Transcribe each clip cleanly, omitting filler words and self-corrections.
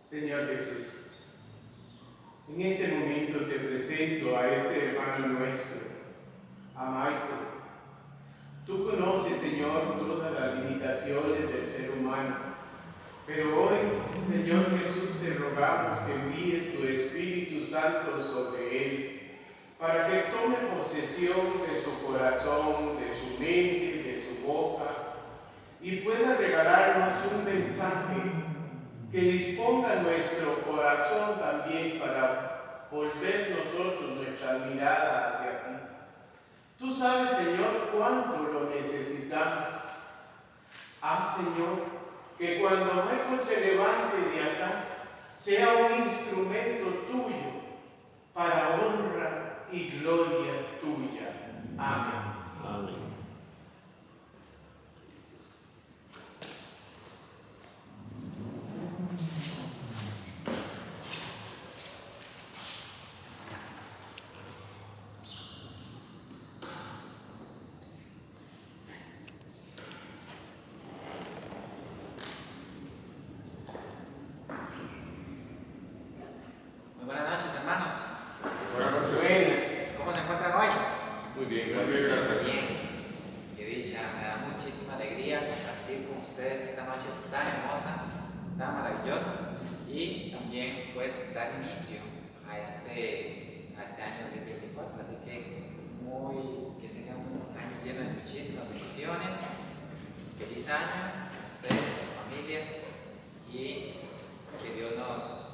Señor Jesús, en este momento te presento a este hermano nuestro, a Michael. Tú conoces, Señor, todas las limitaciones del ser humano, pero hoy, Señor Jesús, te rogamos que envíes tu Espíritu Santo sobre él, para que tome posesión de su corazón, de su mente, de su boca, y pueda regalarnos un mensaje que disponga nuestro corazón también para volver nosotros nuestra mirada hacia ti. Tú sabes, Señor, cuánto lo necesitamos. Haz, Señor, que cuando Michael se levante de acá, sea un instrumento tuyo para honra y gloria tuya. Amén. Amén. Buenas noches, hermanos. Buenas. ¿Cómo se encuentran hoy? Muy bien, Bien. Qué dicha, me da muchísima alegría compartir con ustedes esta noche tan hermosa, tan maravillosa y también pues dar inicio a este año 2024. Así que que tengan un año lleno de muchísimas bendiciones. Feliz año a ustedes, a sus familias, y que Dios nos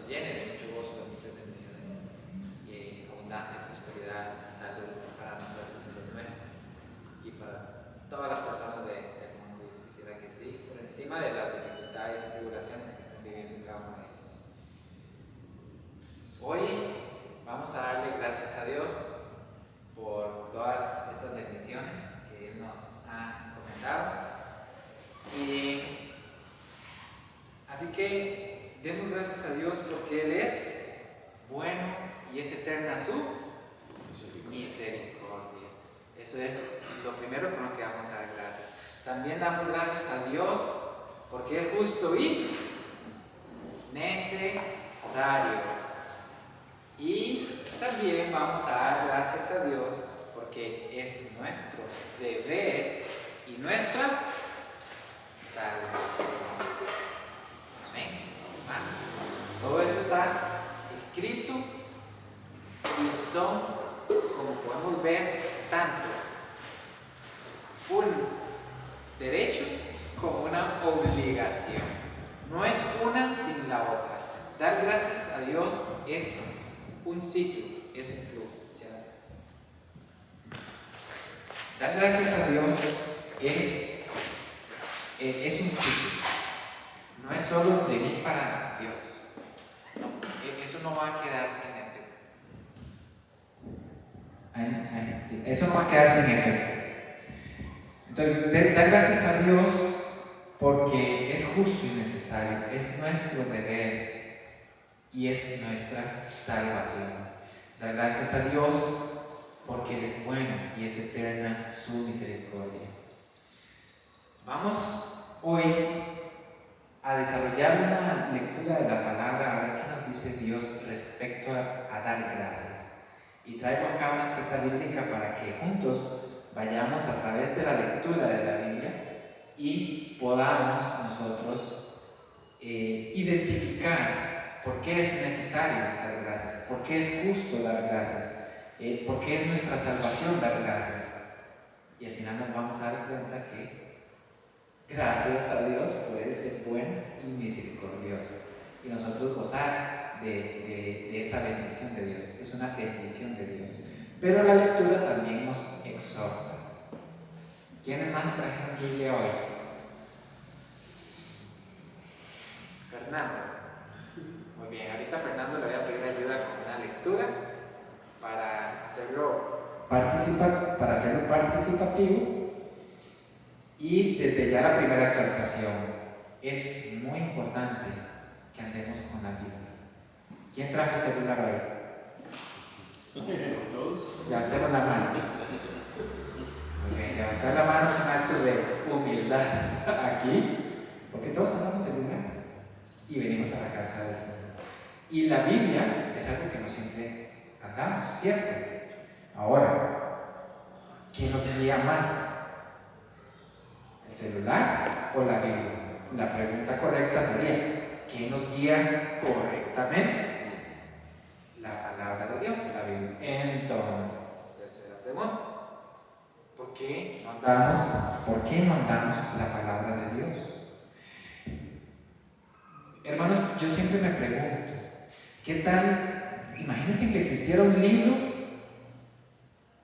llene de mucho gozo, de muchas bendiciones, abundancia, prosperidad y salud para nosotros y los nuestros y para todas las personas del mundo. Dios quisiera que sí, por encima de las dificultades y tribulaciones que están viviendo cada uno de ellos. Hoy vamos a darle gracias a Dios por todas estas bendiciones que Él nos ha encomendado. Y así que demos gracias a Dios porque Él es bueno y es eterna su misericordia. Eso es lo primero con lo que vamos a dar gracias. También damos gracias a Dios porque es justo y necesario. Y también vamos a dar gracias a Dios porque es nuestro deber y nuestra salvación. Amén. Todo eso está escrito y son, como podemos ver, tanto un derecho como una obligación. No es una sin la otra. Dar gracias a Dios es un ciclo, es un flujo. Muchas gracias. Dar gracias a Dios es un ciclo. No es solo de mí para Dios. No, eso no va a quedar sin efecto. Sí, eso no va a quedar sin efecto. Entonces, dar gracias a Dios porque es justo y necesario, es nuestro deber y es nuestra salvación. Dar gracias a Dios porque Él es bueno y es eterna su misericordia. Vamos hoy a desarrollar una lectura de la palabra, a ver qué nos dice Dios respecto a dar gracias. Y traigo acá una cita bíblica para que juntos vayamos a través de la lectura de la Biblia y podamos nosotros identificar por qué es necesario dar gracias, por qué es justo dar gracias, por qué es nuestra salvación dar gracias. Y al final nos vamos a dar cuenta que gracias a Dios puede ser bueno y misericordioso y nosotros gozar de esa bendición de Dios. Es una bendición de Dios, pero la lectura también nos exhorta. ¿Quiénes más trajeron Biblia hoy? Fernando. Muy bien, ahorita a Fernando le voy a pedir ayuda con una lectura para hacerlo participativo. Y desde ya la primera exhortación, es muy importante que andemos con la Biblia. ¿Quién trajo el celular hoy? Levantemos la mano. Muy bien, levantar la mano es un acto de humildad aquí, porque todos andamos celular. y venimos a la casa del Señor. Y la Biblia es algo que no siempre andamos, ¿cierto? Ahora, ¿quién nos guía más? ¿El celular o la Biblia? La pregunta correcta sería, ¿quién nos guía correctamente? La palabra de Dios, la Biblia. Entonces, tercera pregunta, ¿por qué no andamos la palabra de Dios? Hermanos, yo siempre me pregunto, ¿qué tal? Imagínense que existiera un libro,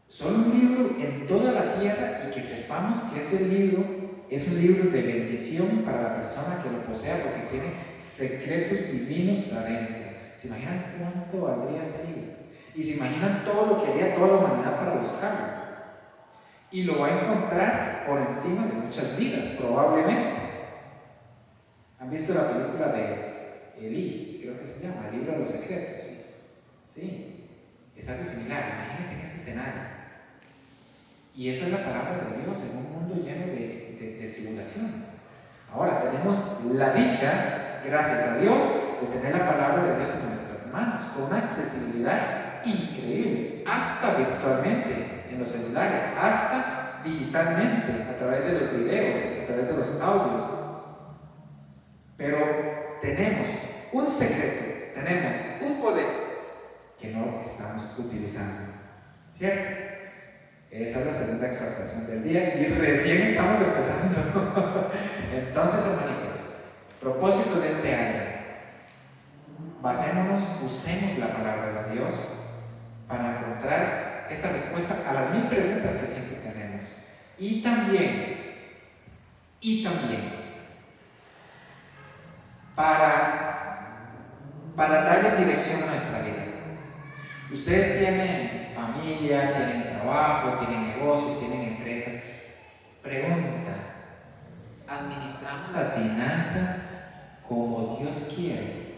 solo un libro en toda la tierra, y que sepamos que ese libro es un libro de bendición para la persona que lo posea, porque tiene secretos divinos adentro. ¿Se imaginan cuánto valdría ese libro? Y se imaginan todo lo que haría toda la humanidad para buscarlo. Y lo va a encontrar por encima de muchas vidas, probablemente. ¿Han visto la película de Elí? Creo que se llama, El libro de los secretos. Sí, es algo similar. Imagínense en ese escenario. Y esa es la palabra de Dios en un mundo lleno de tribulaciones. Ahora tenemos la dicha, gracias a Dios, de tener la palabra de Dios en nuestras manos, con una accesibilidad increíble, hasta virtualmente en los celulares, hasta digitalmente, a través de los videos, a través de los audios. Pero tenemos un secreto, tenemos un poder que no estamos utilizando, ¿cierto? Esa es la segunda exhortación del día y recién estamos empezando. Entonces, hermanitos, propósito de este año, basémonos, usemos la palabra de Dios para encontrar esa respuesta a las 1000 preguntas que siempre tenemos. Y también para darle dirección a nuestra vida. Ustedes tienen familia, tienen trabajo, tienen negocios, tienen empresas. Pregunta, ¿administramos las finanzas como Dios quiere?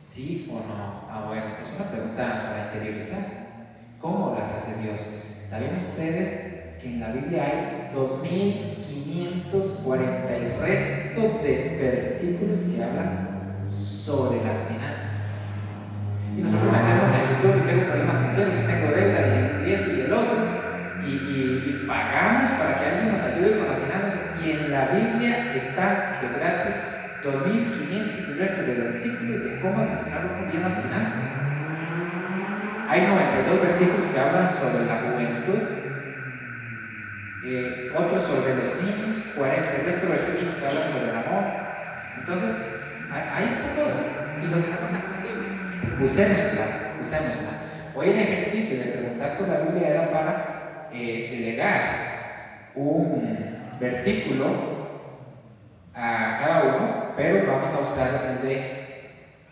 ¿Sí o no? Bueno, es una pregunta para interiorizar. ¿Cómo las hace Dios? ¿Saben ustedes que en la Biblia hay 2540 y resto de versículos que hablan sobre las finanzas? Y nosotros metemos en YouTube y tengo problemas financieros, y tengo deuda y eso y el otro, y pagamos para que alguien nos ayude con las finanzas, y en la Biblia está de gratis 2500 y resto de versículos de cómo administrar bien las finanzas. Hay 92 versículos que hablan sobre la juventud, otros sobre los niños, 40 el resto de versículos que hablan sobre el amor. Entonces, ahí está todo y lo tenemos accesible. Usémosla. Hoy el ejercicio de preguntar por la Biblia era para delegar un versículo a cada uno, pero vamos a usar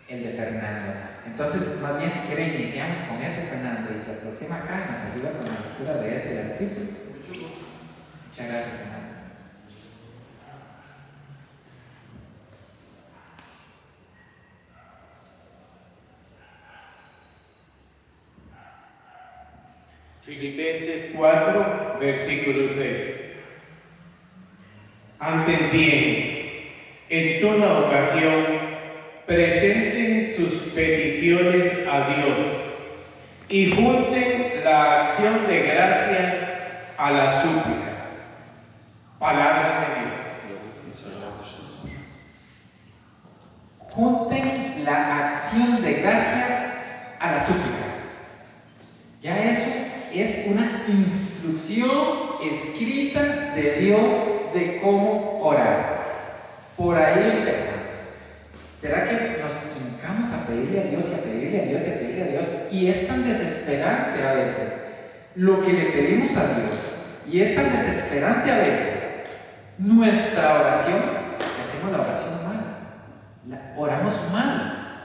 el de Fernando. Entonces, más bien, si quiere, iniciamos con ese, Fernando, y se aproxima acá y nos ayuda con la lectura de ese versículo. Muchas gracias, Fernando. Filipenses 4, versículo 6. Antes bien, en toda ocasión, presenten sus peticiones a Dios y junten la acción de gracia a la súplica. Palabra de Dios. Junten la acción de gracias a la súplica. Ya eso es una instrucción escrita de Dios de cómo orar. Por ahí empezamos. ¿Será que nos hincamos a pedirle a Dios y a pedirle a Dios y a pedirle a Dios? Y es tan desesperante a veces lo que le pedimos a Dios, y es tan desesperante a veces nuestra oración, que hacemos la oración mal. Oramos mal.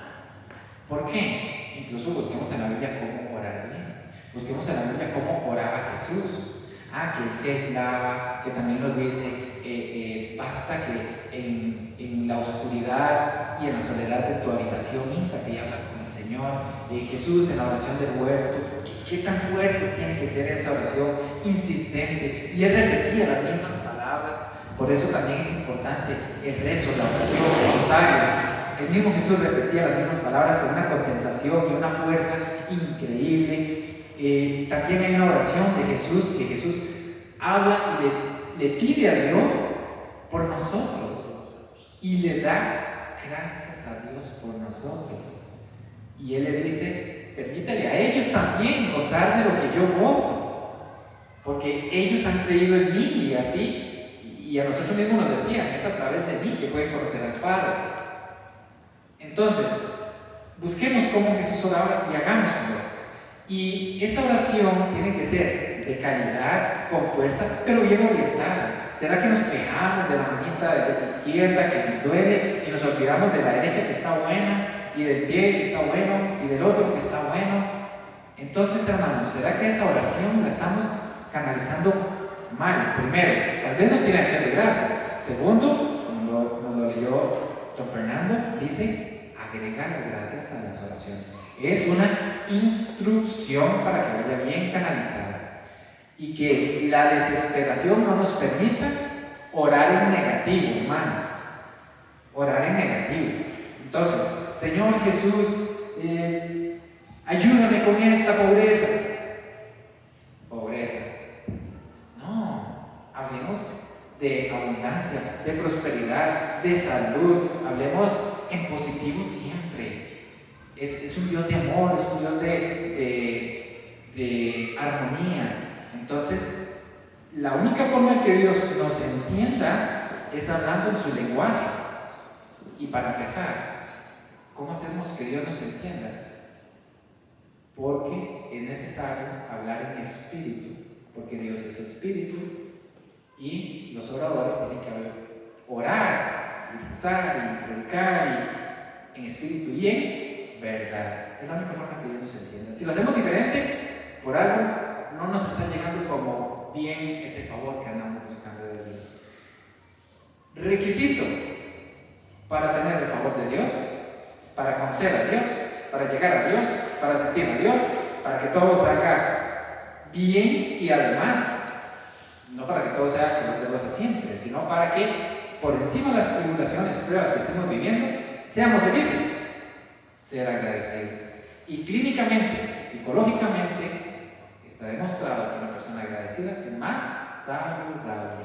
¿Por qué? Incluso busquemos en la Biblia cómo orar bien. Busquemos en la Biblia cómo oraba Jesús. Que Él se aislaba, que también nos dice, basta que en la oscuridad y en la soledad de tu habitación, híncate y habla con el Señor. Jesús en la oración del huerto, ¿qué tan fuerte tiene que ser esa oración insistente? Y Él repetía las mismas palabras Por eso también es importante el rezo, la oración, el rosario. El mismo Jesús repetía las mismas palabras con una contemplación y una fuerza increíble. También hay una oración de Jesús, que Jesús habla y le pide a Dios por nosotros y le da gracias a Dios por nosotros. Y Él le dice, permítale a ellos también gozar de lo que yo gozo, porque ellos han creído en mí y así, y a nosotros mismos nos decían, es a través de mí que pueden conocer al Padre. Entonces, busquemos cómo Jesús oraba y hagámoslo. Y esa oración tiene que ser de calidad, con fuerza, pero bien orientada. ¿Será que nos quejamos de la manita de la izquierda que nos duele y nos olvidamos de la derecha que está buena, y del pie que está bueno, y del otro que está bueno? Entonces, hermanos, ¿será que esa oración la estamos canalizando mal? Primero, tal vez no tiene acción de gracias. Segundo, como lo leyó don Fernando, dice agregar gracias a las oraciones. Es una instrucción para que vaya bien canalizada y que la desesperación no nos permita orar en negativo, hermanos. Orar en negativo. Entonces, Señor Jesús, ayúdame con esta pobreza. Pobreza. No, hablemos de abundancia, de prosperidad, de salud. Hablemos en positivo siempre. Es un Dios de amor, es un Dios de armonía. Entonces, la única forma en que Dios nos entienda es hablando en su lenguaje. Y para empezar, ¿cómo hacemos que Dios nos entienda? Porque es necesario hablar en espíritu, porque Dios es espíritu y los oradores tienen que orar y rezar y predicar en espíritu y en verdad. Es la única forma que Dios nos entienda. Si lo hacemos diferente, por algo no nos está llegando como bien ese favor que andamos buscando de Dios. Requisito para tener el favor de Dios, para conocer a Dios, para llegar a Dios, para sentir a Dios, para que todo salga bien y además, no para que todo sea color de rosa siempre, sino para que por encima de las tribulaciones, pruebas que estemos viviendo, seamos felices, ser agradecidos. Y clínicamente, psicológicamente, está demostrado que una persona agradecida es más saludable.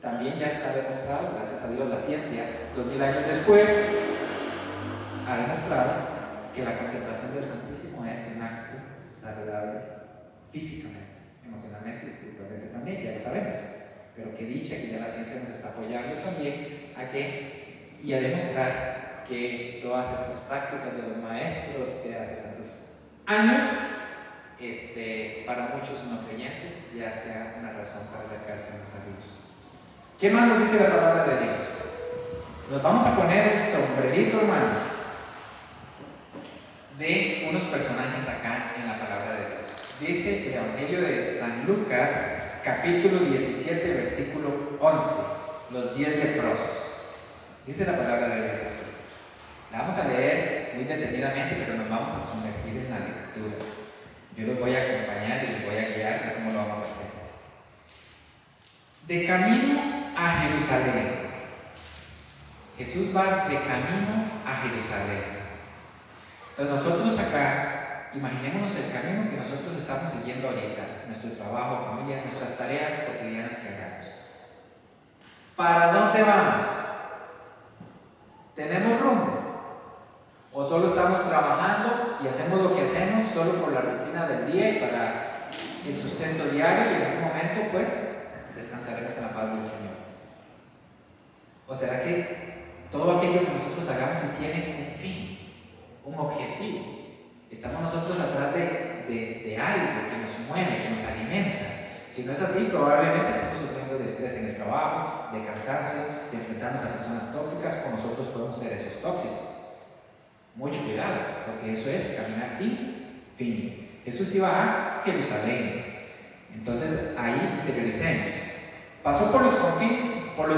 También ya está demostrado, gracias a Dios, la ciencia, 2000 años después, ha demostrado que la contemplación del Santísimo es un acto saludable físicamente, emocionalmente y espiritualmente también, ya lo sabemos. Pero que dicha que ya la ciencia nos está apoyando también a demostrar que todas estas prácticas de los maestros de hace tantos años, para muchos no creyentes, ya sea una razón para acercarse más a Dios. ¿Qué más nos dice la palabra de Dios? Nos vamos a poner el sombrerito, hermanos, de unos personajes acá en la palabra de Dios. Dice el Evangelio de San Lucas, capítulo 17, versículo 11, los 10 leprosos. Dice la palabra de Dios así. La vamos a leer muy detenidamente, pero nos vamos a sumergir en la lectura. Yo los voy a acompañar y les voy a guiar de cómo lo vamos a hacer. De camino a Jerusalén. Jesús va de camino a Jerusalén. Entonces nosotros acá, imaginémonos el camino que nosotros estamos siguiendo ahorita, nuestro trabajo, familia, nuestras tareas cotidianas que hagamos. ¿Para dónde vamos? ¿Tenemos rumbo? ¿O solo estamos trabajando y hacemos lo que hacemos solo por la rutina del día y para el sustento diario y en algún momento pues descansaremos en la paz del Señor? ¿O será que todo aquello que nosotros hagamos sí tiene un fin, un objetivo? Estamos nosotros atrás de algo que nos mueve, que nos alimenta. Si no es así, probablemente estemos sufriendo de estrés en el trabajo, de cansancio, de enfrentarnos a personas tóxicas, o nosotros podemos ser esos tóxicos. Mucho cuidado, porque eso es caminar sin fin. Jesús iba a Jerusalén. Entonces ahí interioricemos. Pasó por los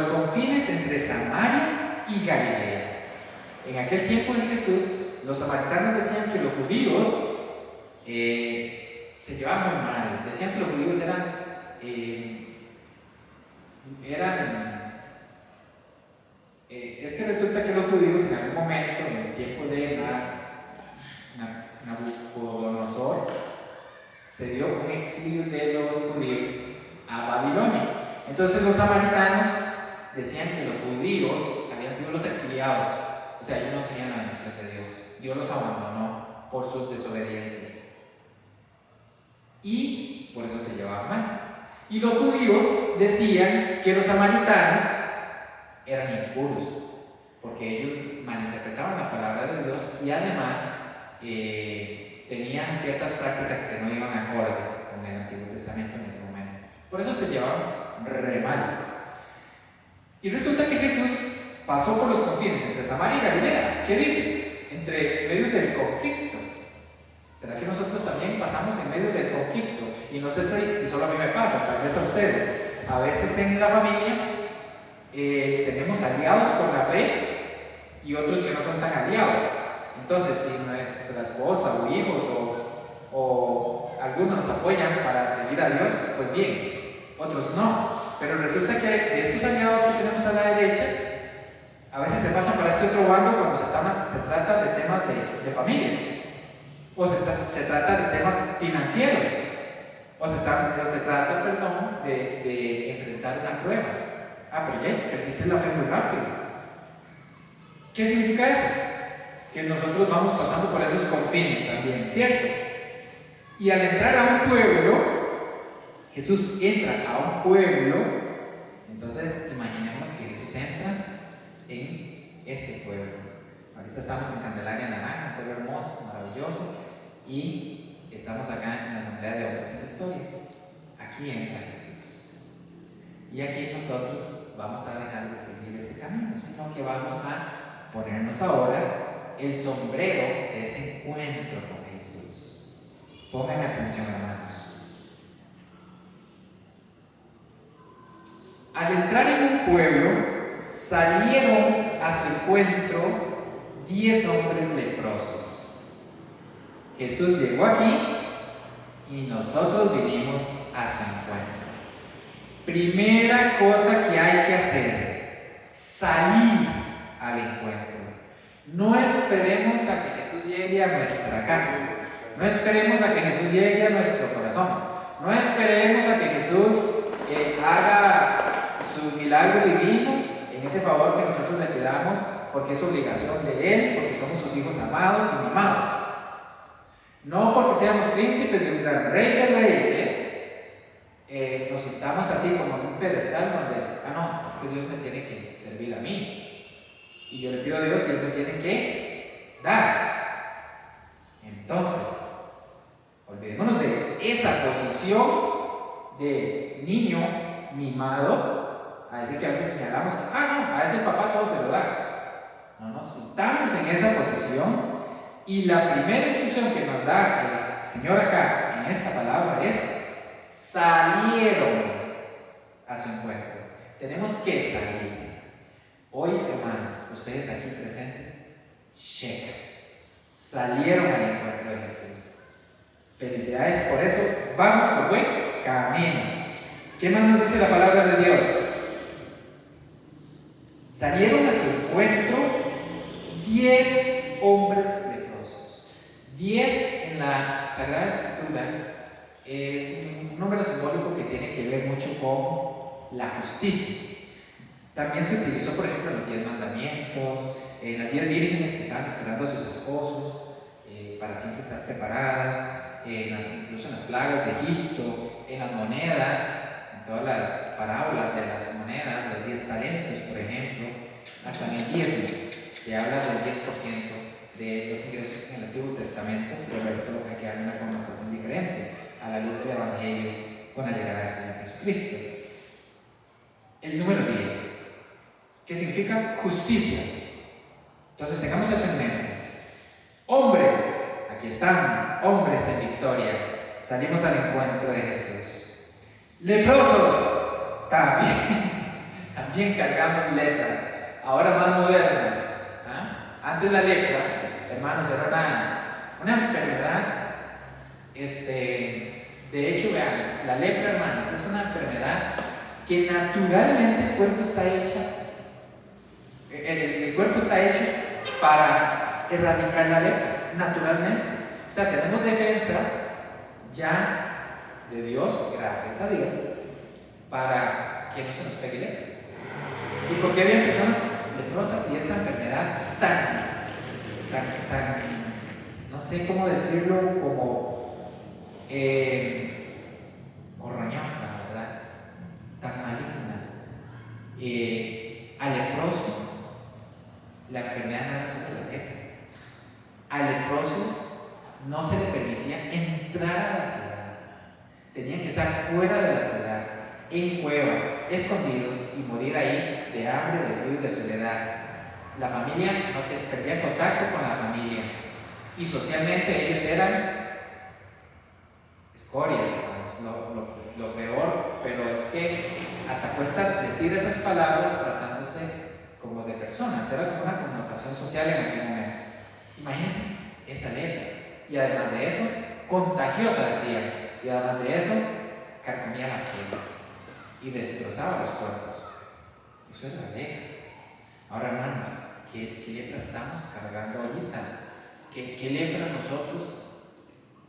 confines entre Samaria y Galilea. En aquel tiempo de Jesús, los samaritanos decían que los judíos se llevaban muy mal. Decían que los judíos eran Entonces los samaritanos decían que los judíos habían sido los exiliados, o sea, ellos no tenían la bendición de Dios. Dios los abandonó por sus desobediencias y por eso se llevaban mal. Y los judíos decían que los samaritanos eran impuros, porque ellos malinterpretaban la palabra de Dios y además tenían ciertas prácticas que no iban acorde con el Antiguo Testamento en ese momento. Por eso se llevaban re mal. Y resulta que Jesús pasó por los confines entre Samaria y Galilea. ¿Qué dice? En medio del conflicto. ¿Será que nosotros también pasamos en medio del conflicto? Y no sé si solo a mí me pasa, tal vez a ustedes. A veces en la familia tenemos aliados con la fe y otros que no son tan aliados. Entonces, si nuestra esposa o hijos o algunos nos apoyan para seguir a Dios, pues bien, otros no. Pero resulta que de estos aliados que tenemos a la derecha, a veces se pasan para este otro bando cuando se trata de temas de familia, o se trata de temas financieros, o se trata, de enfrentar una prueba. Pero ya perdiste la fe muy rápido. ¿Qué significa eso? Que nosotros vamos pasando por esos confines también, ¿cierto? Y al entrar a un pueblo, Jesús entra a un pueblo, entonces imaginemos que Jesús entra en este pueblo. Ahorita estamos en Candelaria, Naranja, un pueblo hermoso, maravilloso, y estamos acá en la Asamblea de Hombres en Victoria. Aquí entra Jesús. Y aquí nosotros vamos a dejar de seguir ese camino, sino que vamos a ponernos ahora el sombrero de ese encuentro con Jesús. Pongan atención, hermanos. Al entrar en un pueblo, salieron a su encuentro 10 hombres leprosos. Jesús llegó aquí y nosotros vinimos a su encuentro. Primera cosa que hay que hacer, salir al encuentro. No esperemos a que Jesús llegue a nuestra casa. No esperemos a que Jesús llegue a nuestro corazón. No esperemos a que Jesús haga su milagro divino en ese favor que nosotros le pidamos, porque es obligación de Él, porque somos sus hijos amados y mimados. No porque seamos príncipes de un gran rey de reyes, nos sentamos así como en un pedestal donde, no, es que Dios me tiene que servir a mí. Y yo le pido a Dios y Él me tiene que dar. Entonces, olvidémonos de esa posición de niño mimado, a decir que a veces señalamos, a ese papá todo se lo da. No nos sentamos en esa posición y la primera instrucción que nos da el Señor acá en esta palabra es: salieron a su encuentro. Tenemos que salir. Hoy, hermanos, ustedes aquí presentes, checa, salieron al encuentro de Jesús. Felicidades por eso, vamos por buen camino. ¿Qué más nos dice la palabra de Dios? Salieron a su encuentro 10 hombres leprosos. 10 en la Sagrada Escritura es un número simbólico que tiene que ver mucho con la justicia. También se utilizó, por ejemplo, en los 10 mandamientos, en las 10 vírgenes que estaban esperando a sus esposos para siempre estar preparadas, incluso en las plagas de Egipto, en las monedas, en todas las parábolas de las monedas, los 10 talentos, por ejemplo, hasta en el diezmo se habla del 10% de los ingresos en el Antiguo Testamento, pero esto hay que darle una connotación diferente a la luz del Evangelio con la llegada del Señor Jesucristo. El número 10, que significa justicia. Entonces tengamos eso en mente. Hombres, aquí están, hombres en victoria, salimos al encuentro de Jesús. Leprosos, también cargamos lepras, ahora más modernas. Antes la lepra, hermanos, era una enfermedad. De hecho, vean, la lepra, hermanos, es una enfermedad que naturalmente el cuerpo está hecho para erradicar la lepra, naturalmente. O sea, tenemos defensas ya de Dios, gracias a Dios, para que no se nos pegue lepra. ¿Y por qué había personas leprosas y esa enfermedad tan, no sé cómo decirlo, como corroñosa, ¿verdad? Tan maligna? Al leproso, la enfermedad no era solo la lepra. Al leproso no se le permitía entrar a la ciudad. Tenían que estar fuera de la ciudad, en cuevas, escondidos y morir ahí de hambre, de frío y de soledad. La familia no perdía contacto con la familia y socialmente ellos eran escoria, digamos, lo peor, pero es que hasta cuesta decir esas palabras tratándose como de personas, era como una connotación social en aquel momento. Imagínense esa lepra, y además de eso, contagiosa decía, y además de eso, carcomía la piel y destrozaba los cuerpos. Eso es la lepra. Ahora, hermanos, ¿qué lepra estamos cargando ahorita? ¿Qué lepra nosotros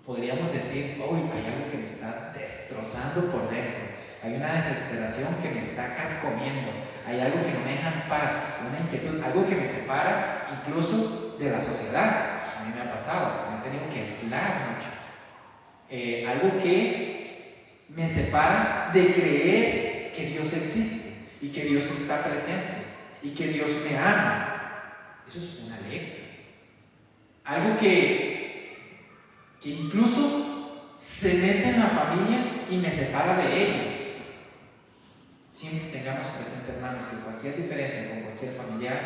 podríamos decir, hoy hay algo que me está destrozando por dentro? Hay una desesperación que me está carcomiendo, hay algo que no me deja en paz, una inquietud, algo que me separa incluso de la sociedad. A mí me ha pasado, me he tenido que aislar mucho. Algo que me separa de creer que Dios existe y que Dios está presente y que Dios me ama. Eso es una lepra. Algo que incluso se mete en la familia y me separa de ellos. Siempre tengamos presente, hermanos, que cualquier diferencia con cualquier familiar,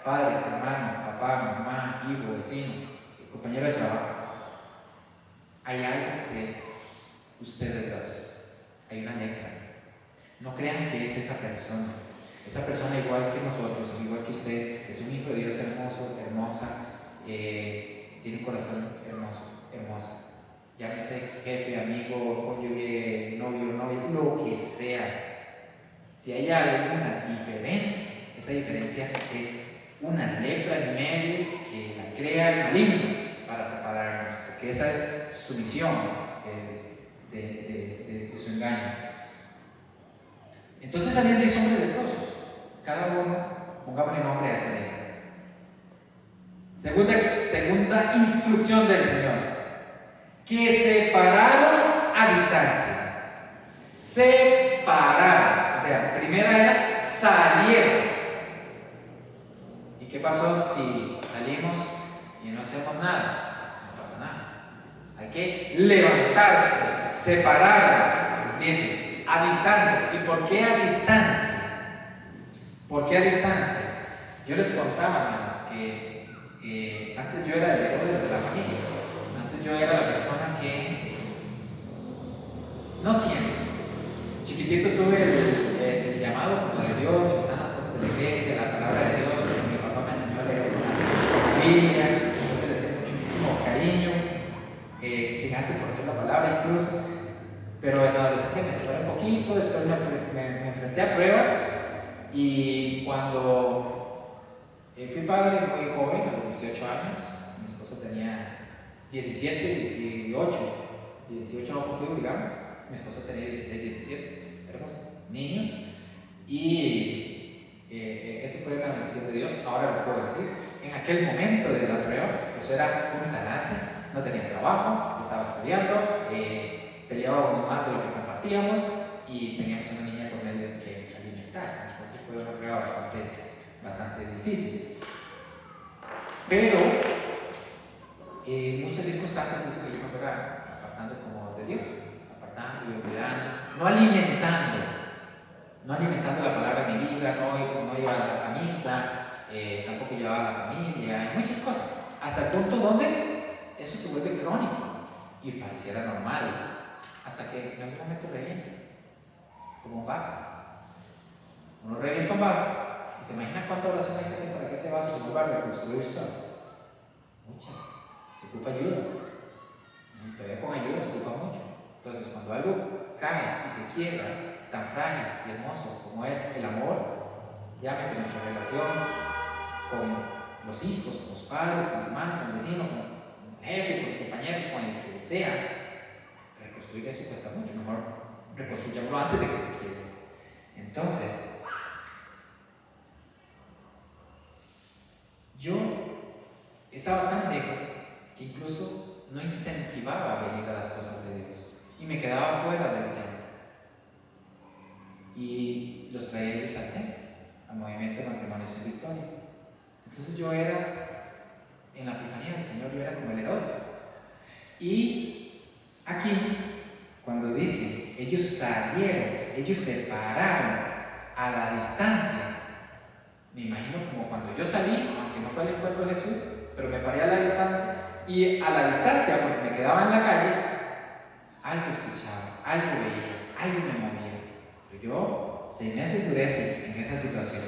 padre, hermano, papá, mamá, hijo, vecino, compañero de trabajo, hay algo que ustedes dos, hay una lepra. No crean que es esa persona igual que nosotros, igual que ustedes, es un hijo de Dios hermoso, hermosa, tiene un corazón hermoso, hermosa. Llámese jefe, amigo, cónyuge, novio, novia, lo que sea. Si hay alguna diferencia, esa diferencia es una lepra en medio que la crea el maligno para separarnos, porque esa es su misión de su engaño. Entonces habían 10 hombres leprosos, cada uno, pongámosle nombre a esa lepra. Segunda instrucción del Señor, que se pararon a distancia. Separaron, o sea, primera era salieron. ¿Y qué pasó si salimos y no hacemos nada? No pasa nada. Hay que levantarse, separar, dice, a distancia. ¿Y por qué a distancia? ¿Por qué a distancia? Yo les contaba, hermanos, que antes yo era el héroe de la familia. Antes yo era la persona que no siempre. Chiquitito tuve el llamado como de Dios, me gustan las cosas de la iglesia, la palabra de Dios, porque mi papá me enseñó a leer la Biblia, entonces le tengo muchísimo cariño, sin antes conocer la palabra incluso, pero en la adolescencia me separé un poquito, después me enfrenté a pruebas, y cuando fui padre muy joven, a los 18 años, mi esposa tenía 17, 18 no cumplido, digamos. Mi esposa tenía 16, 17, éramos niños, y eso fue una bendición de Dios. Ahora lo puedo decir, en aquel momento de la prueba, eso era un talante, no tenía trabajo, estaba estudiando, peleábamos más de lo que compartíamos y teníamos una niña con medio que alimentar. Entonces fue una prueba bastante difícil, pero muchas circunstancias hizo que yo me fuera apartando como de Dios, y olvidando, no alimentando la palabra en mi vida, no iba a la misa, tampoco llevaba a la familia, muchas cosas, hasta el punto donde eso se vuelve crónico y pareciera normal, hasta que en algún momento revienta, como un vaso. Uno revienta un vaso y se imagina cuánta oración hay que hacer para que ese vaso se vuelva a reconstruir solo. Mucha, se ocupa ayuda, y todavía con ayuda se ocupa mucho. Entonces, cuando algo cae y se quiebra, tan frágil y hermoso como es el amor, llámese nuestra relación con los hijos, con los padres, con los hermanos, con el vecino, con el jefe, con los compañeros, con el que sea, reconstruir eso cuesta mucho. Mejor reconstruyámoslo antes de que se quiebre. Entonces, yo estaba tan lejos que incluso no incentivaba a venir a las cosas de Dios y me quedaba fuera del templo y los traía ellos al templo, al movimiento de matrimonios en Victoria. Entonces yo era, en la epifanía del Señor, yo era como el Herodes. Y aquí, cuando dice, ellos salieron, ellos se pararon a la distancia, me imagino como cuando yo salí, aunque no fue al encuentro de Jesús, pero me paré a la distancia, y a la distancia, porque me quedaba en la calle, algo escuchaba, algo veía, algo me movía. Pero yo 6 meses duré así, en esa situación.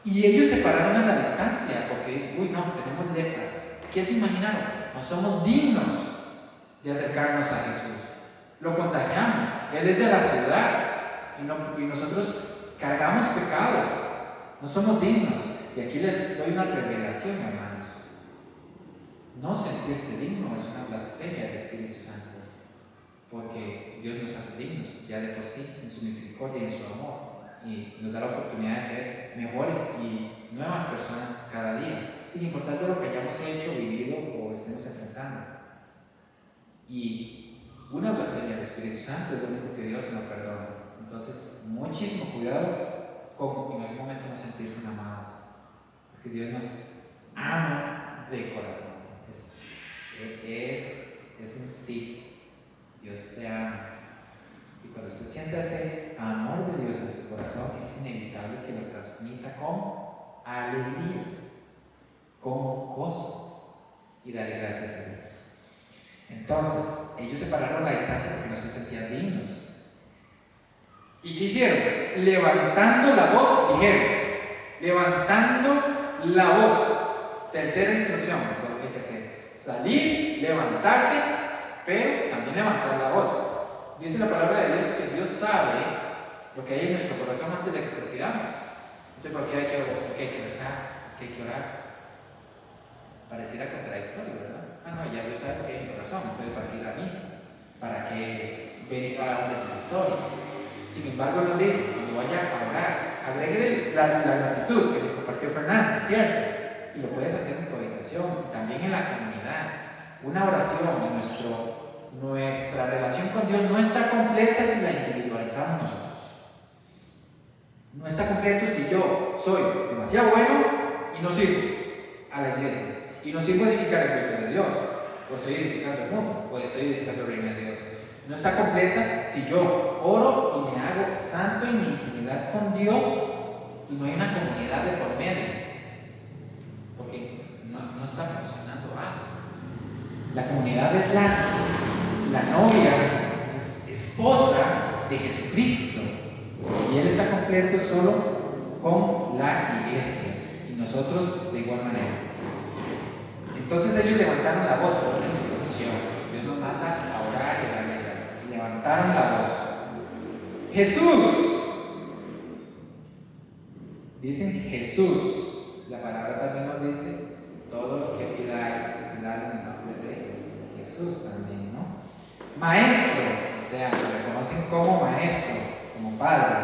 Y ellos se pararon a la distancia, porque dicen, uy, no, tenemos lepra. ¿Qué se imaginaron? No somos dignos de acercarnos a Jesús. Lo contagiamos. Él es de la ciudad y nosotros cargamos pecado. No somos dignos. Y aquí les doy una revelación, hermanos. No sentirse digno es una blasfemia del Espíritu Santo, porque Dios nos hace dignos ya de por sí, en su misericordia y en su amor, y nos da la oportunidad de ser mejores y nuevas personas cada día, sin importar de lo que hayamos hecho, vivido o estemos enfrentando. Y una blasfemia del Espíritu Santo es lo único que Dios nos perdona. Entonces, muchísimo cuidado con en algún momento no sentirse amados, porque Dios nos ama de corazón. Es un sí. Dios te ama. Y cuando usted sienta ese amor de Dios en su corazón, es inevitable que lo transmita con alegría, con gozo, y darle gracias a Dios. Entonces, ellos se pararon a la distancia porque no se sentían dignos. ¿Y qué hicieron? Levantando la voz, dijeron, levantando la voz. Tercera instrucción, lo que hay que hacer: salir, levantarse, pero también levantar la voz. Dice la palabra de Dios que Dios sabe lo que hay en nuestro corazón antes de que se lo pidamos. Entonces, ¿por qué hay que rezar? ¿Por qué hay que orar? Pareciera contradictorio, ¿verdad? No, ya Dios sabe lo que hay en mi corazón, entonces ¿para qué ir a misa? ¿Para qué venir a un despertorio? Sin embargo, nos dice, cuando vaya a orar, agregue la gratitud que nos compartió Fernando, ¿cierto? Y lo puedes hacer en tu habitación, también en la comunidad. Una oración en nuestra relación con Dios no está completa si la individualizamos nosotros. No está completo si yo soy demasiado bueno y no sirvo a la iglesia, y no sirvo a edificar el reino de Dios, o estoy edificando el mundo, o estoy edificando el reino de Dios. No está completa si yo oro y me hago santo en mi intimidad con Dios y no hay una comunidad de por medio, porque no está funcionando algo. La comunidad es la novia, esposa de Jesucristo, y Él está completo solo con la iglesia, y nosotros de igual manera. Entonces ellos levantaron la voz, fue una instrucción. Dios nos manda a orar y a darle gracias. Levantaron la voz. Jesús. Dicen Jesús. La palabra también nos dice, todo lo que pidáis, pidad en el nombre de Jesús también, ¿no? Maestro, o sea, lo reconocen como maestro, como padre.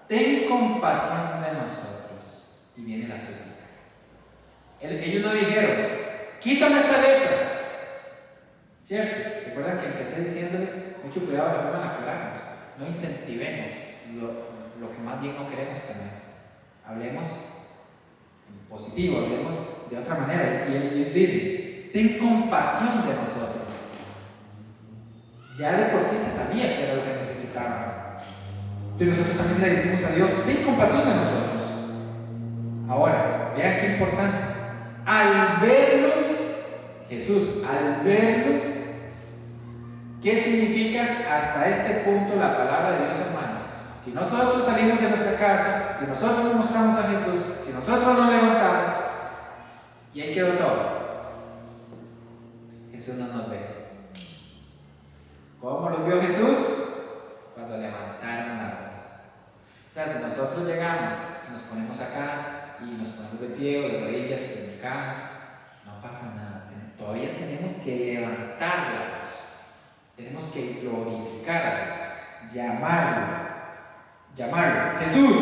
Ten compasión de nosotros. Y viene la súplica. Ellos no dijeron, quítame esta lepra, ¿cierto? Recuerdan que empecé diciéndoles, mucho cuidado de la forma en la que hablamos. No incentivemos lo que más bien no queremos tener. Hablemos en positivo, hablemos de otra manera. Y él dice, ten compasión de nosotros. Ya de por sí se sabía que era lo que necesitaban. Entonces nosotros también le decimos a Dios, ten compasión de nosotros. Ahora, vean qué importante. Al verlos, Jesús, al verlos, ¿qué significa hasta este punto la palabra de Dios, hermanos? Si nosotros salimos de nuestra casa, si nosotros nos mostramos a Jesús, si nosotros nos levantamos, y ahí quedó todo, Jesús no nos ve. ¿Cómo los vio Jesús? Cuando levantaron la voz. O sea, si nosotros llegamos y nos ponemos acá y nos ponemos de pie o de rodillas y brincamos, no pasa nada. Todavía tenemos que levantar la voz. Tenemos que glorificar a Dios. llamarlo Jesús.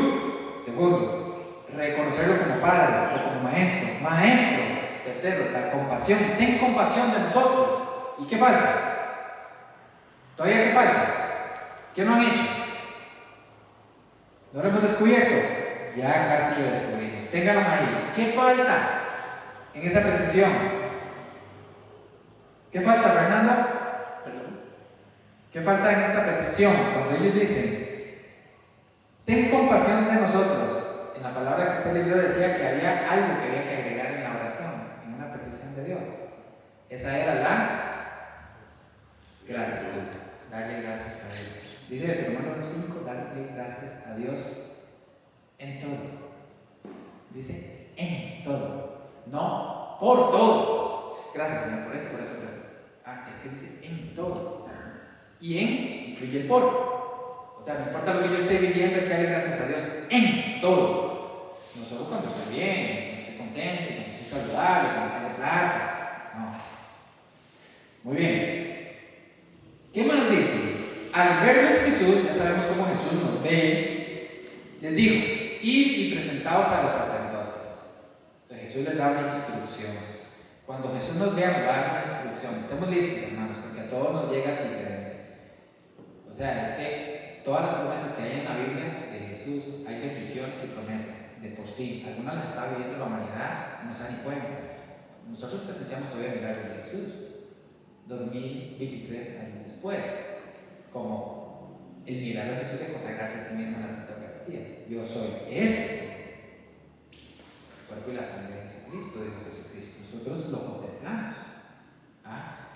Segundo, reconocerlo como Padre o como Maestro. Tercero, la compasión. Ten compasión de nosotros. ¿Y qué falta? ¿Todavía qué falta? ¿Qué no han hecho? ¿No lo hemos descubierto? Ya casi lo descubrimos. Ténganlo ahí. ¿Qué falta en esa petición? ¿Qué falta, Fernando? ¿Perdón? ¿Qué falta en esta petición? Cuando ellos dicen, ten compasión de nosotros. En la palabra que usted leyó decía que había algo que había que agregar en la oración, en una petición de Dios. Esa era la gratitud. Darle gracias a Dios. Dice Deuteronomio 5, darle gracias a Dios en todo. Dice en todo, no por todo. Gracias, Señor, por esto, por esto, por esto. Es que dice en todo. Y en incluye el por. O sea, no importa lo que yo esté viviendo, hay que darle gracias a Dios en todo. No solo cuando estoy bien, cuando estoy contento, cuando estoy saludable, cuando tengo plata. No. Muy bien. ¿Qué más dice? Al verlos Jesús, ya sabemos cómo Jesús nos ve, les dijo, id y presentaos a los sacerdotes. Entonces Jesús les da una instrucción. Cuando Jesús nos vea, nos va a dar una instrucción. Estemos listos, hermanos, porque a todos nos llega diferente. O sea, es que todas las promesas que hay en la Biblia de Jesús, hay bendiciones y promesas de por sí. Algunas las está viviendo la humanidad y no se dan ni cuenta. Nosotros presenciamos todavía milagros de Jesús 2023 años después, como el milagro de Jesús de consagrarse a sí mismo en la Santa Eucaristía. Yo soy esto, el cuerpo y la sangre de Jesucristo, dijo Jesucristo. Nosotros lo contemplamos.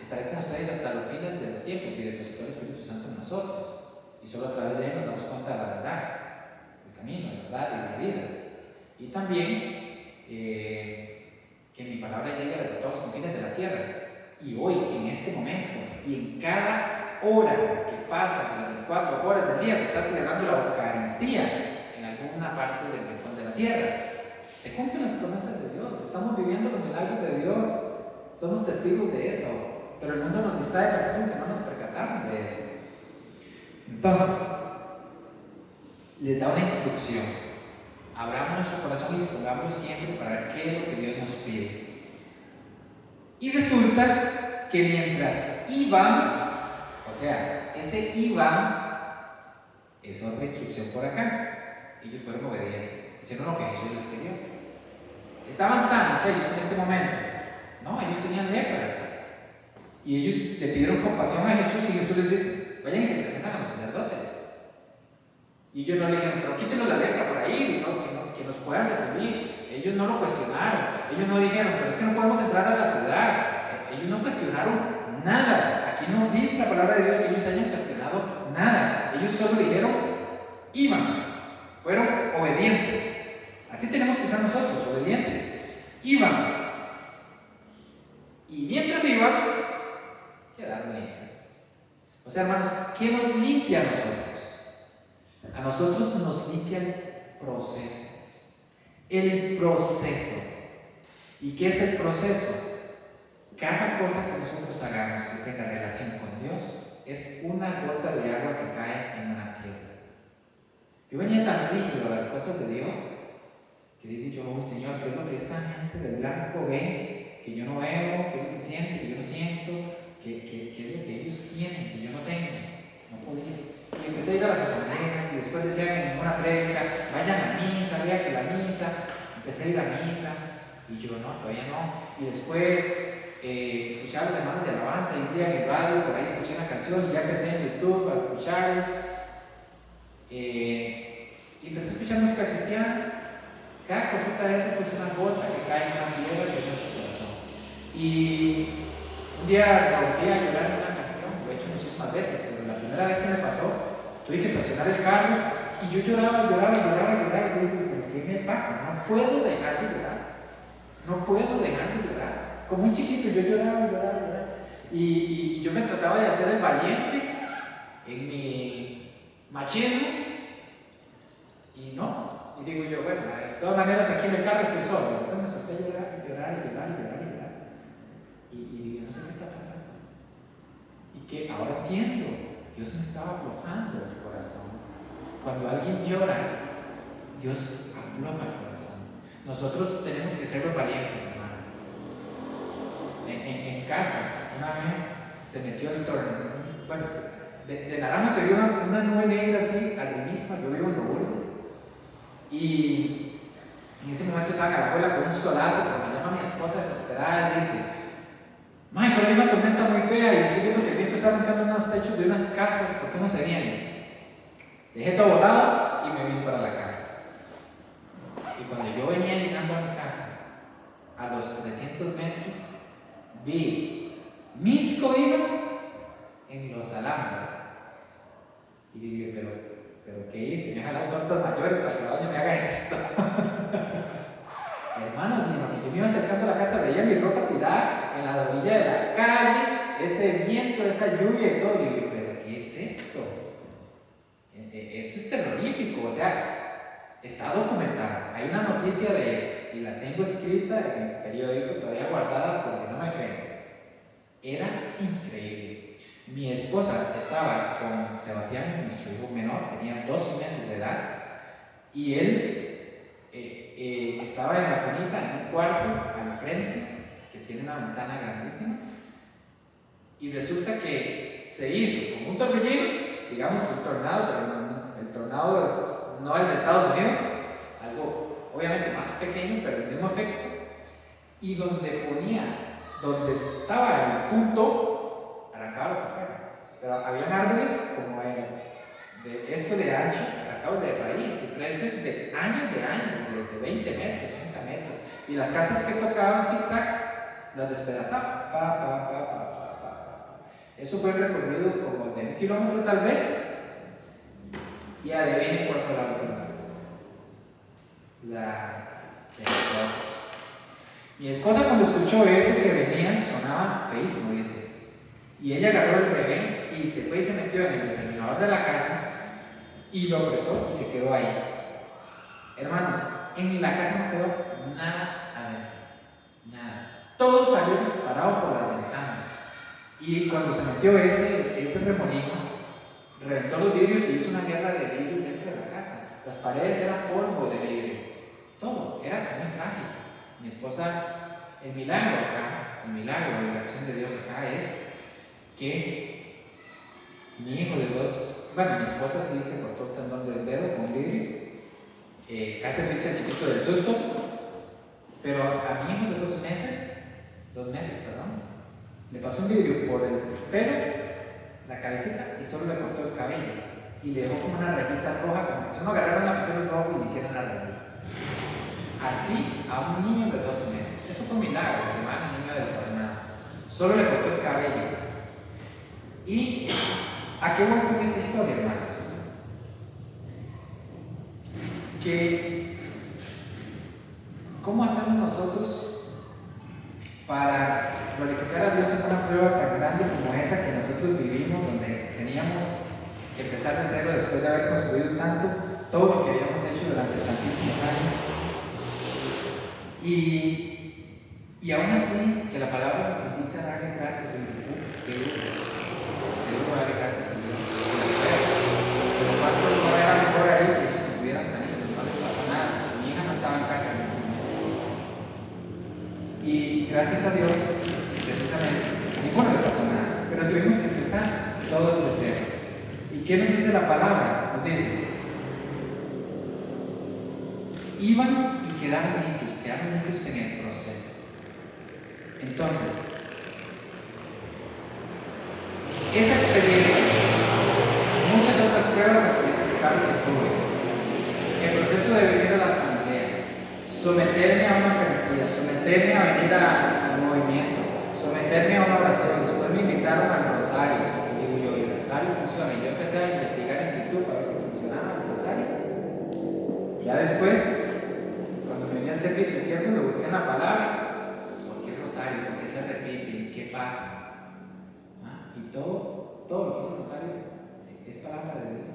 Estaré con ustedes hasta los fines de los tiempos y depositó el Espíritu Santo en nosotros. Y solo a través de él nos damos cuenta de la verdad, el camino, la verdad y la vida. Y también que mi palabra llegue a todos los confines de la tierra. Y hoy, en este momento, y en cada hora que pasa, en las 24 horas del día, se está celebrando la Eucaristía en alguna parte del rincón de la tierra. Se cumplen las promesas de Dios, estamos viviendo los milagros de Dios, somos testigos de eso. Pero el mundo nos distrae la razón que no nos percatamos de eso. Entonces, les da una instrucción. Abramos nuestro corazón y dispongámoslo siempre para ver qué es lo que Dios nos pide. Y resulta que mientras iban, o sea, ese iban es otra instrucción por acá. Ellos fueron obedientes, hicieron lo que Jesús les pidió. Estaban sanos ellos en este momento. No, ellos tenían lepra. Y ellos le pidieron compasión a Jesús y Jesús les dice, vayan y se presentan a los sacerdotes. Y ellos no le dijeron, pero quítenos la lepra por ahí, que nos puedan recibir. Ellos no lo cuestionaron. Ellos no dijeron, pero es que no podemos entrar a la ciudad. Ellos no cuestionaron nada. Aquí no dice la palabra de Dios que ellos hayan cuestionado nada. Ellos solo dijeron, iban. Fueron obedientes. Así tenemos que ser nosotros, obedientes. Iban. Y mientras iban, quedaron limpios. O sea, hermanos, ¿qué nos limpia a nosotros? A nosotros nos limpia el proceso. El proceso. ¿Y qué es el proceso? Cada cosa que nosotros hagamos que tenga relación con Dios es una gota de agua que cae en una piedra. Yo venía tan rígido a las cosas de Dios que dije yo, oh, Señor, ¿qué es lo que esta gente de blanco ve que yo no veo? ¿Qué es lo que siente que yo no siento? ¿Qué es lo que ellos tienen que yo no tengo? No podía. Y empecé a ir a las asambleas y después decían en una prédica, vayan a misa, vean que la misa. Empecé a ir a misa y yo no, todavía no. Y después escuchaba a los hermanos de alabanza y un día en el radio, por ahí escuché una canción y ya empecé en YouTube a escucharles. Y empecé a escuchar música cristiana. Cada cosita de esas es una gota que cae en una piedra que es nuestro corazón. Y un día rompí a llorar en una canción, lo he hecho muchísimas veces, pero la primera vez que me pasó, tuve que estacionar el carro y yo lloraba. Y digo, ¿pero qué me pasa? No puedo dejar de llorar. No puedo dejar de llorar. Como un chiquito, yo lloraba. Y yo me trataba de hacer el valiente en mi machismo. Y no. Y digo yo, bueno, de todas maneras aquí en el carro estoy solo. Entonces me solté a llorar. Y digo, no sé qué está pasando. Y que ahora entiendo Dios me estaba aflojando el corazón. Cuando alguien llora, Dios afloja el corazón. Nosotros tenemos que ser los valientes, hermano. En casa, una vez se metió el tornado. Bueno, de Naramo se vio una nube negra así, altísima. Yo vivo en Lourdes. Y en ese momento saca la abuela con un solazo, pero me llama mi esposa desesperada y dice: "Mae, pero hay una tormenta muy fea y estoy viendo que el viento está arrancando unos techos de unas casas, ¿por qué no se viene?". Dejé todo botado y me vine para la casa. Y cuando yo venía llegando a mi casa, a los 300 metros, vi mis cobijas en los alambres. Y dije: pero ¿qué hice? Me he jalado tortas mayores para que la doña me haga esto. Hermanos, y en lo que yo me iba acercando a la casa, veía mi ropa tirada en la orilla de la calle, ese viento, esa lluvia y todo. Y dije: ¿pero qué es esto? Esto es terrorífico. O sea, está documentado. Hay una noticia de eso y la tengo escrita en el periódico, todavía guardada, por si no me creen. Era increíble. Mi esposa estaba con Sebastián, nuestro hijo menor, tenía 12 meses de edad, y él estaba en la cunita, en un cuarto al frente, que tiene una ventana grandísima, y resulta que se hizo como un torbellino, digamos que un tornado, pero el tornado es no el de Estados Unidos, algo obviamente más pequeño, pero el mismo efecto, y donde estaba el punto, arrancaba lo que fuera. Pero habían árboles como de esto de ancho, arrancados de raíz, cipreses de años, de 20 metros, 30 metros. Y las casas que tocaban zigzag las despedazaban. Eso fue recorrido como de 1 kilómetro tal vez. Y adivinen cuál fue la última vez. La de nosotros. Mi esposa, cuando escuchó eso que venía, sonaba feísimo, dice. Y ella agarró el bebé y se fue y se metió en el desayunador de la casa y lo apretó y se quedó ahí. Hermanos, en la casa no quedó nada adentro. Nada. Todo salió disparado por las ventanas. Y cuando se metió ese remolino, reventó los vidrios y hizo una guerra de vidrio dentro de la casa. Las paredes eran polvo de vidrio. Todo, era muy trágico. Mi esposa, el milagro de la acción de Dios acá es que mi hijo de mi esposa sí se cortó el tendón del dedo con un vidrio, casi asfixia al chiquito del susto, pero a mi hijo de 2 meses, le pasó un vidrio por el pelo, la cabecita, y solo le cortó el cabello y le dejó como una rayita roja, como si uno agarrara un lapicero rojo y le hiciera una rayita. Así a un niño de 2 meses. Eso fue un milagro, hermano, un niño del tornado. Solo le cortó el cabello. ¿Y a qué voy con esta historia, hermanos? Que ¿cómo hacemos nosotros para glorificar a Dios en una prueba tan grande como esa que nosotros vivimos, donde teníamos que empezar de cero después de haber construido tanto, todo lo que habíamos hecho durante tantísimos años? Y aún así, que la palabra nos invita a darle gracias, que debo darle gracias a Dios. Pero Marco no era mejor ahí que ellos estuvieran saliendo, no les pasó nada. Mi hija no estaba en casa en ese momento. Y gracias a Dios, precisamente, a ninguno le pasó nada. Pero tuvimos que empezar todos de cero. ¿Y qué nos dice la palabra? Nos dice: iban y quedaron limpios en el proceso. Entonces, esa experiencia, muchas otras pruebas accidentales que tuve, el proceso de venir a la asamblea, someterme a una Eucaristía, someterme a venir al movimiento, someterme a una oración, después me invitaron al rosario, y digo yo, ¿y el rosario funciona? Y yo empecé a investigar en YouTube a ver si funcionaba el rosario. Ya después, el servicio, ¿cierto? Lo busqué en la palabra. ¿Por qué rosario? ¿Por qué se repite? ¿Qué pasa? Y todo lo que es el rosario es palabra de Dios.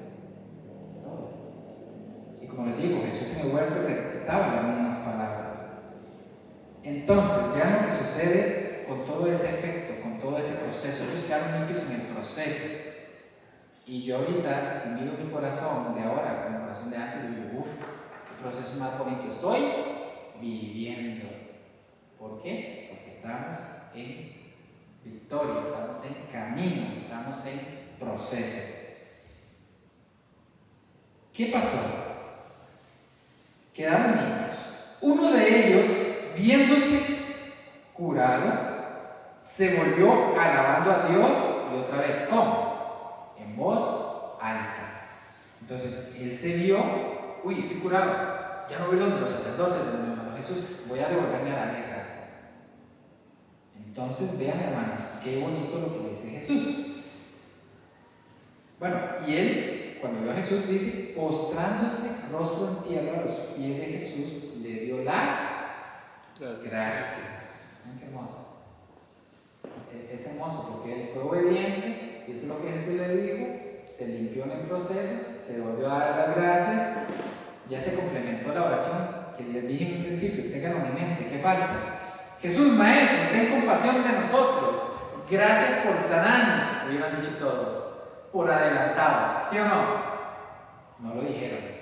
Todo. Y como les digo, Jesús en el huerto recitaba las mismas palabras. Entonces, vean lo que sucede con todo ese efecto, con todo ese proceso. Ellos quedaron limpios en el proceso. Y yo ahorita, si miro mi corazón de ahora con el corazón de antes, digo, uff, qué proceso más bonito estoy viviendo. ¿Por qué? Porque estamos en victoria, estamos en camino, estamos en proceso. ¿Qué pasó? Quedaron niños. Uno de ellos, viéndose curado, se volvió alabando a Dios y otra vez, ¿cómo? En voz alta. Entonces, él se vio, uy, estoy curado, ya no voy donde los sacerdotes, donde me mandó Jesús, voy a devolverme a darle gracias. Entonces, vean hermanos, qué bonito lo que dice Jesús. Bueno, y él, cuando vio a Jesús, dice, postrándose rostro en tierra a los pies de Jesús, le dio las gracias. Miren qué hermoso. Es hermoso porque él fue obediente, y eso es lo que Jesús le dijo, se limpió en el proceso, se volvió a dar las gracias, ya se complementó la oración que les dije en un principio, ténganlo en mi mente, ¿qué falta? Jesús, Maestro, ten compasión de nosotros, gracias por sanarnos, hubieran dicho todos, por adelantado, ¿sí o no? No lo dijeron.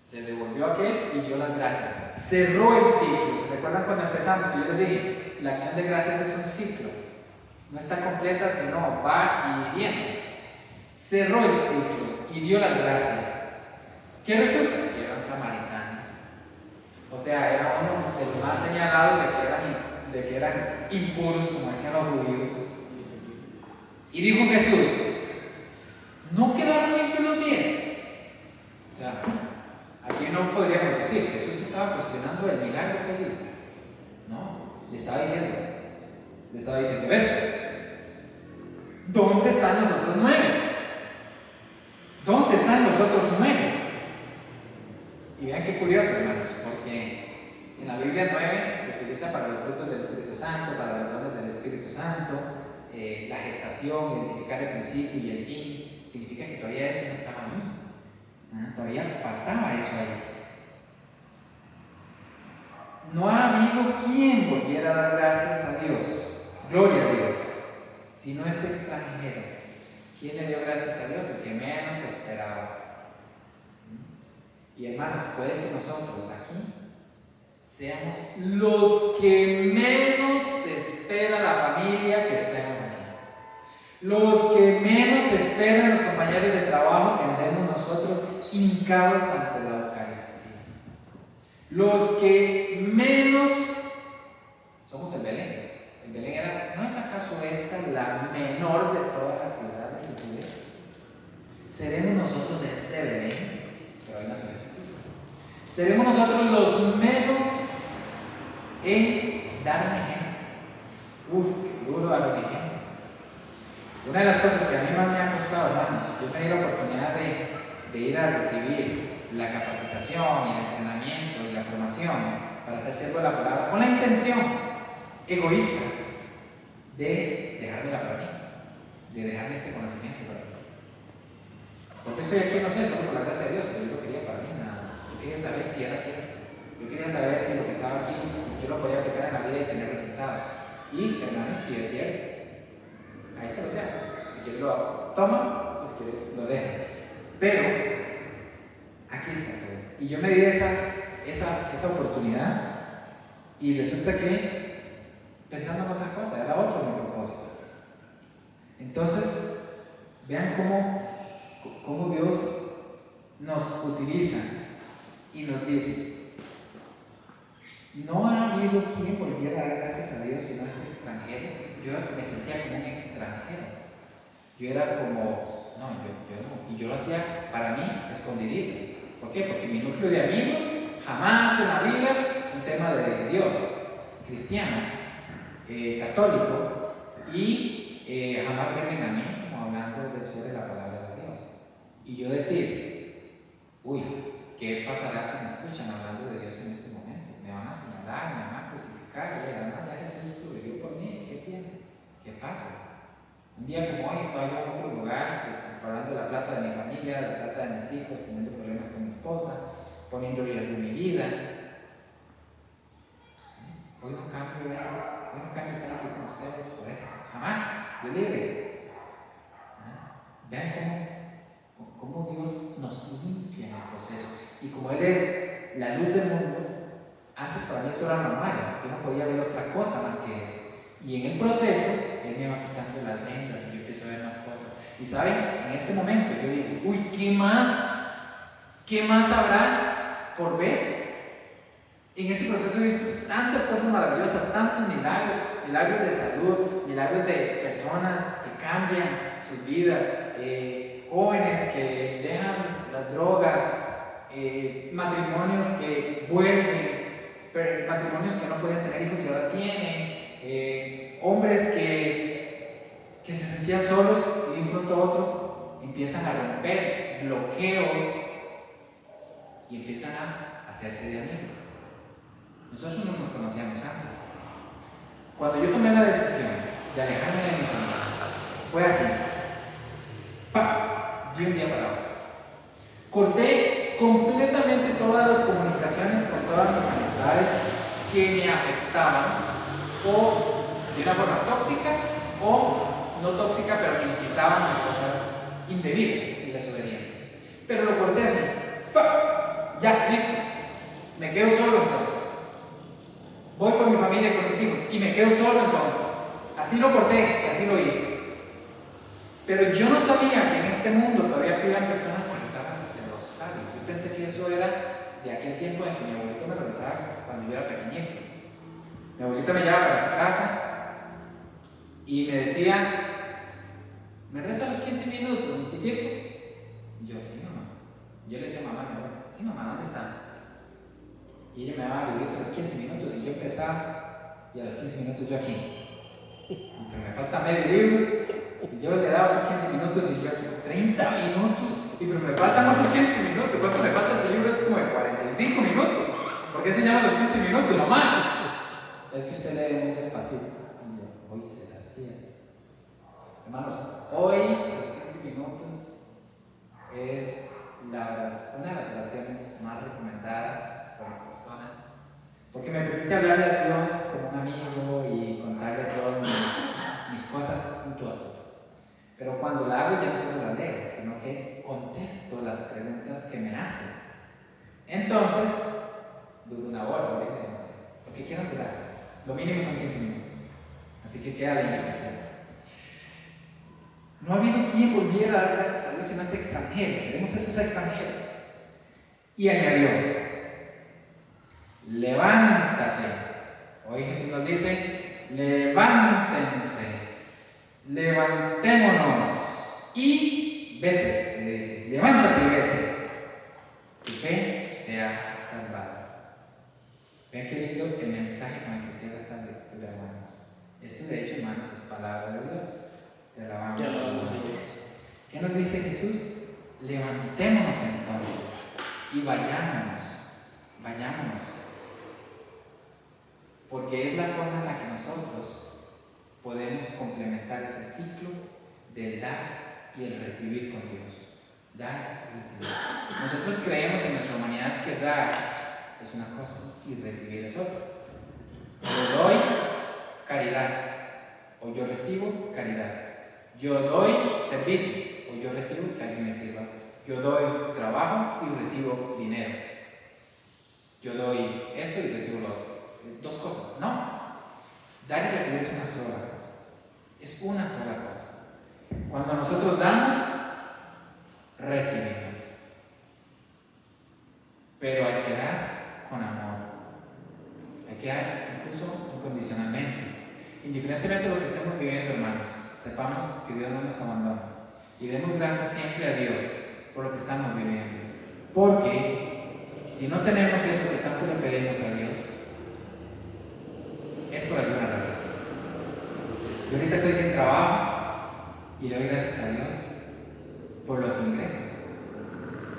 Se devolvió aquel y dio las gracias. Cerró el ciclo. ¿Se recuerdan cuando empezamos? Que yo les dije, la acción de gracias es un ciclo. No está completa, sino va y viene. Cerró el ciclo y dio las gracias. ¿Qué resulta? Que era un samaritano. O sea, era uno de los más señalados de que eran impuros, como decían los judíos. Y dijo Jesús, ¿no quedaron limpios los 10? O sea, aquí no podríamos decir, Jesús estaba cuestionando el milagro que él hizo. No, le estaba diciendo ¿ves? ¿Dónde están los otros 9? ¿Dónde están los otros 9? Y vean qué curioso, hermanos, porque en la Biblia 9 se utiliza para los frutos del Espíritu Santo, para los dones del Espíritu Santo, la gestación, identificar el principio y el fin. Significa que todavía eso no estaba ahí. Todavía faltaba eso ahí. No ha habido quien volviera a dar gracias a Dios, gloria a Dios, sino este extranjero. ¿Quién le dio gracias a Dios? El que menos esperaba. Y hermanos, puede que nosotros aquí seamos los que menos espera la familia que estemos aquí. Los que menos esperan los compañeros de trabajo que andemos nosotros hincados ante la Eucaristía. Los que menos somos el Belén. El Belén era, ¿no es acaso esta la menor de todas las ciudades de Judea? ¿Seremos nosotros ese Belén? Pero ahí nació Jesucristo. Seremos nosotros los menos en dar un ejemplo. Qué duro dar un ejemplo. Una de las cosas que a mí más me ha costado, hermanos, yo me di la oportunidad de ir a recibir la capacitación y el entrenamiento y la formación para ser siervo de la palabra con la intención egoísta de dejármela para mí, de dejarme este conocimiento para mí. Porque estoy aquí, no sé, solo por la gracia de Dios, pero yo lo quería para mí nada más. Yo quería saber si era cierto. Yo quería saber si lo que estaba aquí yo lo podía aplicar en la vida y tener resultados. Y, hermanos, si es cierto, ahí se lo deja. Si quiere lo toma, si quiere lo deja. Pero, aquí está todo. Y yo me di esa oportunidad y resulta que, pensando en otra cosa, era otro mi propósito. Entonces, vean cómo Dios nos utiliza y nos dice, no ha habido quien volviera a dar gracias a Dios sino este extranjero. Yo me sentía como un extranjero. Yo era como, no, yo no. Y yo lo hacía para mí, escondiditos. ¿Por qué? Porque mi núcleo de amigos, jamás en la vida, un tema de Dios, cristiano, católico, y jamás verme a mí como hablando sobre la palabra de Dios. Y yo decir, uy, ¿qué pasará si me escuchan hablando de Dios en este momento? Me van a señalar, me van a crucificar, y además ya Jesús murió por mí, ¿qué tiene? ¿Qué pasa? Un día como hoy estaba yo en otro lugar, hablando de la plata de mi familia, de la plata de mis hijos, teniendo problemas con mi esposa, poniendo riesgo en mi vida. Hoy no cambio estar aquí con ustedes por eso, jamás, yo libre. Vean cómo Dios nos limpia en el proceso. Y como Él es la luz del mundo, antes para mí eso era normal, yo no podía ver otra cosa más que eso. Y en el proceso, Él me va quitando las vendas y yo empiezo a ver más cosas. Y saben, en este momento yo digo, uy, ¿qué más habrá por ver? En este proceso he visto tantas cosas maravillosas, tantos milagros, milagros de salud, milagros de personas que cambian sus vidas, jóvenes que dejan las drogas, matrimonios que vuelven, matrimonios que no podían tener hijos y ahora tienen, hombres que se sentían solos y de un pronto a otro empiezan a romper bloqueos y empiezan a hacerse de amigos. Nosotros no nos conocíamos antes. Cuando yo tomé la decisión de alejarme de mis amigos, fue así. ¡Pam! De un día para otro. Corté completamente todas las comunicaciones con todas mis amistades que me afectaban, o de una forma tóxica o no tóxica, pero me incitaban a cosas indebidas y desobediencia. Pero lo corté así. ¡Pam! Ya, listo. Me quedo solo entonces. Voy con mi familia y con mis hijos y me quedo solo entonces. Así lo corté y así lo hice. Pero yo no sabía que en este mundo todavía había personas que rezaban el rosario. Yo pensé que eso era de aquel tiempo en que mi abuelita me lo rezaba cuando yo era pequeñito. Mi abuelita me llevaba para su casa y me decía, ¿me reza a los 15 minutos, mi chiquito? Y yo, sí, mamá. Yo le decía, mamá, sí, mamá, ¿dónde está? Y ella me daba el librito a los 15 minutos y yo empezaba, y a los 15 minutos yo aquí. Pero me falta medio libro, y yo le daba otros 15 minutos y yo aquí, 30 minutos, y pero me faltan otros 15 minutos. ¿Cuánto me falta este libro? Es como de 45 minutos. ¿Por qué se llaman los 15 minutos, mamá? Es que usted lee muy despacito. Y yo, hoy se la hacía. Hermanos, hoy los 15 minutos es una de las oraciones más recomendadas por mi persona, porque me permite hablarle a Dios como un amigo y contarle todas mis cosas junto a todo. Pero cuando la hago ya no solo la leo, sino que contesto las preguntas que me hacen. Entonces, dura una hora, lo que quieran durar. Lo mínimo son 15 minutos. Así que queda la invitación. No ha habido quien volviera a dar gracias a Dios sino este extranjero. Seremos esos extranjeros. Y añadió, levántate. Hoy Jesús nos dice, levántense, levantémonos y vete. Le dice, levántate y vete. Tu fe te ha salvado. Vean qué lindo el mensaje con el que cierra esta lectura, hermanos. Esto de hecho, hermanos, es palabra de Dios. Te alabamos. ¿Qué nos dice Jesús? Levantémonos entonces y vayámonos. Porque es la forma en la que nosotros podemos complementar ese ciclo del dar y el recibir con Dios. Dar y recibir. Nosotros creemos en nuestra humanidad que dar es una cosa y recibir es otra. Yo doy caridad o yo recibo caridad. Yo doy servicio o yo recibo que alguien me sirva. Yo doy trabajo y recibo dinero. Yo doy esto y recibo lo otro. Dos cosas. No. Dar y recibir es una sola cosa. Es una sola cosa. Cuando nosotros damos, recibimos. Pero hay que dar con amor. Hay que dar incluso incondicionalmente. Indiferentemente de lo que estemos viviendo, hermanos, sepamos que Dios no nos abandona. Y demos gracias siempre a Dios por lo que estamos viviendo. Porque si no tenemos eso que tanto le pedimos a Dios, es por alguna razón. Yo ahorita estoy sin trabajo y le doy gracias a Dios por los ingresos.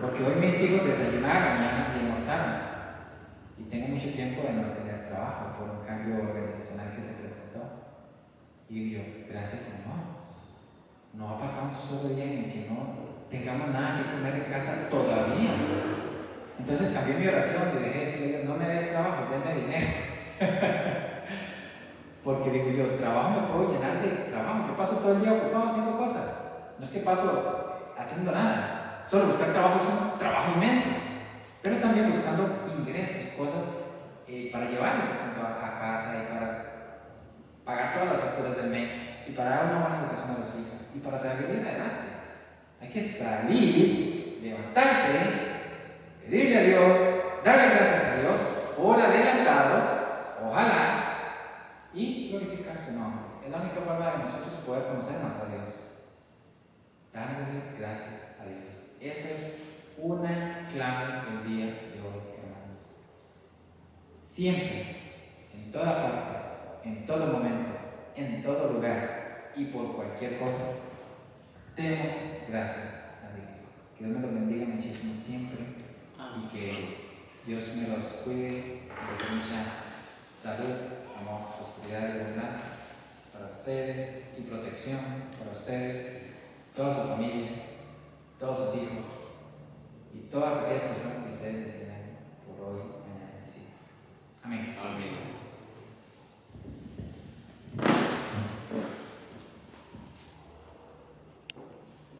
Porque hoy mis hijos desayunaron y almorzaron. Y tengo mucho tiempo de no tener trabajo por un cambio organizacional que se presentó. Y yo, gracias Señor. No ha pasado un solo día en que no tengamos nada que comer en casa todavía. Entonces cambié mi oración y dejé de decirle, no me des trabajo, denme dinero. Porque digo yo, trabajo me puedo llenar de trabajo. Yo paso todo el día ocupado haciendo cosas. No es que paso haciendo nada. Solo buscar trabajo es un trabajo inmenso, pero también buscando ingresos, cosas para llevarlos a casa y para pagar todas las facturas del mes y para dar una buena educación a los hijos y para salir adelante. Hay que salir, levantarse, pedirle a Dios, darle gracias a Dios por adelantado, ojalá, y glorificar su nombre. Es la única forma de nosotros poder conocer más a Dios. Dándole gracias a Dios. Eso es una clave el día de hoy, hermanos. Siempre, en toda parte, en todo momento, en todo lugar y por cualquier cosa, demos gracias a Dios. Que Dios me los bendiga muchísimo siempre y que Dios me los cuide, me dé mucha salud, amor, prosperidad y abundancia para ustedes y protección para ustedes, toda su familia, todos sus hijos y todas aquellas personas que ustedes desean por hoy, mañana y sí. Amén.